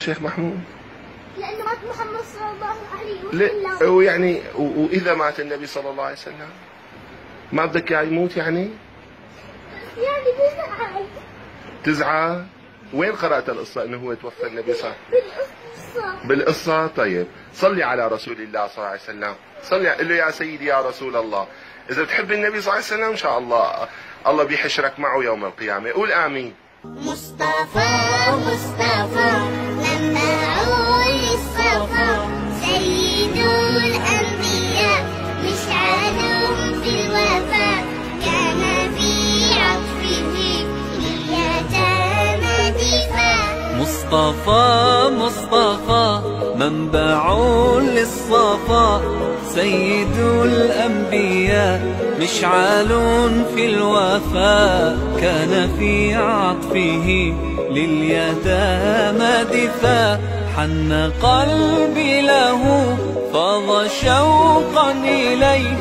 شيخ محمود؟ لأنه مات محمد صلى الله عليه وسلم. لا ويعني وإذا مات النبي صلى الله عليه وسلم ما بدك إياه يموت يعني بزعل. تزعل؟ وين قرأت القصة إنه هو توفى النبي صلى الله عليه وسلم؟ بالقصة. طيب صلي على رسول الله صلى الله عليه وسلم، صلي قل له يا سيدي يا رسول الله، إذا بتحب النبي صلى الله عليه وسلم إن شاء الله بيحشرك معه يوم القيامة. قول آمين. مصطفى مصطفى منبع للصفا سيد الأنبياء مشعل في الوفاء كان في عطفه لليتامى دفاع. مصطفى مصطفى منبع للصفا سيد الأنبياء مشعل في الوفاء كان في عطفه لليتامى دفاع. حن قلبي له فاض شوقا إليه